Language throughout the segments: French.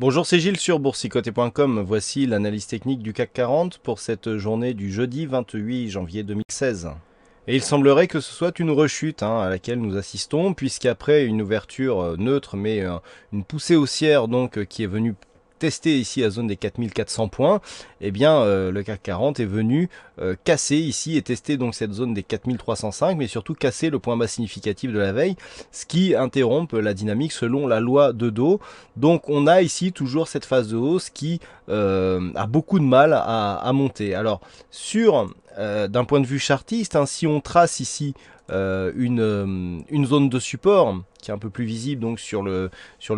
Bonjour, c'est Gilles sur boursicoté.com. Voici l'analyse technique du CAC 40 pour cette journée du jeudi 28 janvier 2016. Et il semblerait que ce soit une rechute à laquelle nous assistons, puisqu'après une ouverture neutre, mais une poussée haussière donc qui est venue tester ici la zone des 4400 points, eh bien le CAC 40 est venu casser ici et tester donc cette zone des 4305, mais surtout casser le point bas significatif de la veille, ce qui interrompt la dynamique selon la loi de Dow. Donc on a ici toujours cette phase de hausse qui a beaucoup de mal à monter. Alors d'un point de vue chartiste, si on trace ici une zone de support qui est un peu plus visible donc sur le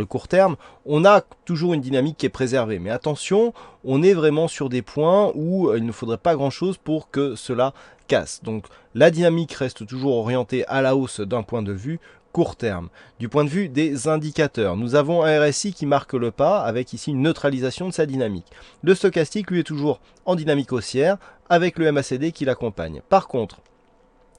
court terme, on a toujours une dynamique qui est préservée. Mais attention, on est vraiment sur des points où il ne faudrait pas grand chose pour que cela casse. Donc la dynamique reste toujours orientée à la hausse d'un point de vue court terme. Du point de vue des indicateurs, nous avons un RSI qui marque le pas avec ici une neutralisation de sa dynamique. Le stochastique lui est toujours en dynamique haussière avec le MACD qui l'accompagne. Par contre,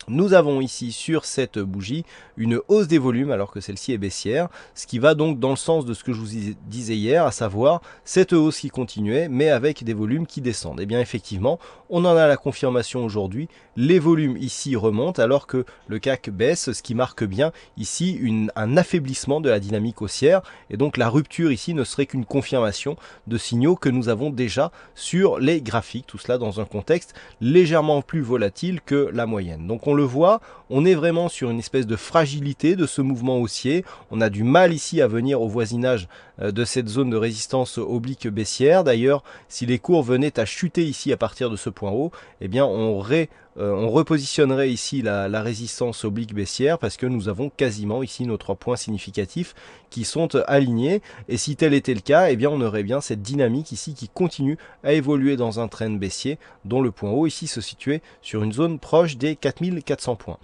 nous avons ici sur cette bougie une hausse des volumes alors que celle-ci est baissière, ce qui va donc dans le sens de ce que je vous disais hier, à savoir cette hausse qui continuait mais avec des volumes qui descendent. Et bien effectivement, on en a la confirmation aujourd'hui, les volumes ici remontent alors que le CAC baisse, ce qui marque bien ici un affaiblissement de la dynamique haussière et donc la rupture ici ne serait qu'une confirmation de signaux que nous avons déjà sur les graphiques, tout cela dans un contexte légèrement plus volatile que la moyenne. Donc on le voit, on est vraiment sur une espèce de fragilité de ce mouvement haussier. On a du mal ici à venir au voisinage de cette zone de résistance oblique baissière. D'ailleurs, si les cours venaient à chuter ici à partir de ce point haut, eh bien on repositionnerait ici la résistance oblique baissière parce que nous avons quasiment ici nos 3 points significatifs qui sont alignés. Et si tel était le cas, eh bien on aurait bien cette dynamique ici qui continue à évoluer dans un trend baissier dont le point haut ici se situait sur une zone proche des 4400 points.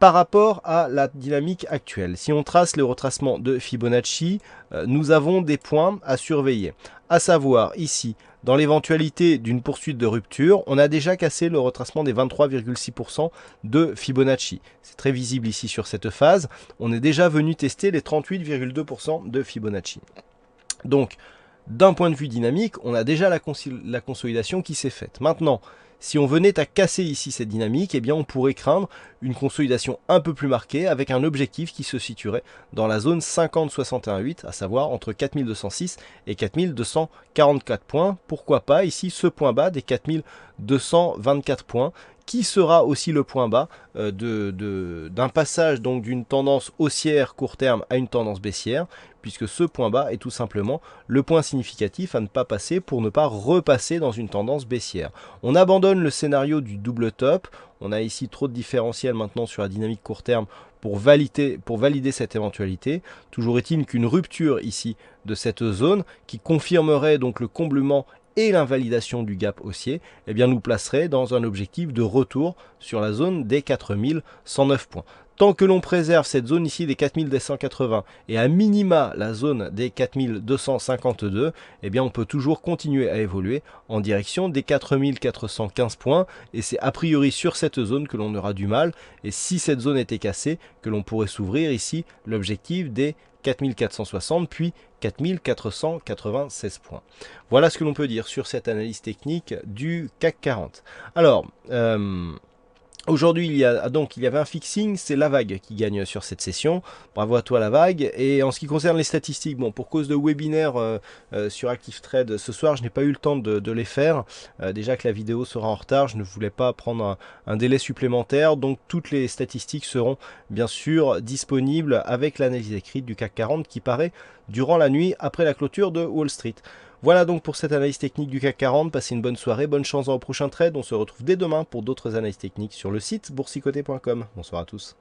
Par rapport à la dynamique actuelle, si on trace le retracement de Fibonacci, nous avons des points à surveiller. À savoir ici, dans l'éventualité d'une poursuite de rupture, on a déjà cassé le retracement des 23,6% de Fibonacci. C'est très visible ici sur cette phase. On est déjà venu tester les 38,2% de Fibonacci. Donc, d'un point de vue dynamique, on a déjà la consolidation qui s'est faite. Maintenant, si on venait à casser ici cette dynamique, eh bien on pourrait craindre une consolidation un peu plus marquée avec un objectif qui se situerait dans la zone 50-61-8, à savoir entre 4206 et 4244 points. Pourquoi pas ici ce point bas des 4224 points qui sera aussi le point bas d'un passage donc d'une tendance haussière court terme à une tendance baissière, puisque ce point bas est tout simplement le point significatif à ne pas passer pour ne pas repasser dans une tendance baissière. On abandonne le scénario du double top, on a ici trop de différentiel maintenant sur la dynamique court terme pour valider cette éventualité. Toujours est-il qu'une rupture ici de cette zone qui confirmerait donc le comblement et l'invalidation du gap haussier, eh bien nous placerait dans un objectif de retour sur la zone des 4109 points. Tant que l'on préserve cette zone ici des 4280 et à minima la zone des 4252, eh bien on peut toujours continuer à évoluer en direction des 4415 points et c'est a priori sur cette zone que l'on aura du mal et si cette zone était cassée que l'on pourrait s'ouvrir ici l'objectif des 4460 puis 4496 points. Voilà ce que l'on peut dire sur cette analyse technique du CAC 40. Alors, aujourd'hui, il y avait un fixing, c'est la vague qui gagne sur cette session. Bravo à toi la vague. Et en ce qui concerne les statistiques, bon, pour cause de webinaire sur ActiveTrade ce soir, je n'ai pas eu le temps de les faire. Déjà que la vidéo sera en retard, je ne voulais pas prendre un délai supplémentaire. Donc toutes les statistiques seront bien sûr disponibles avec l'analyse écrite du CAC 40 qui paraît durant la nuit après la clôture de Wall Street. Voilà donc pour cette analyse technique du CAC 40, passez une bonne soirée, bonne chance dans vos prochains trades, on se retrouve dès demain pour d'autres analyses techniques sur le site boursicoté.com. Bonsoir à tous.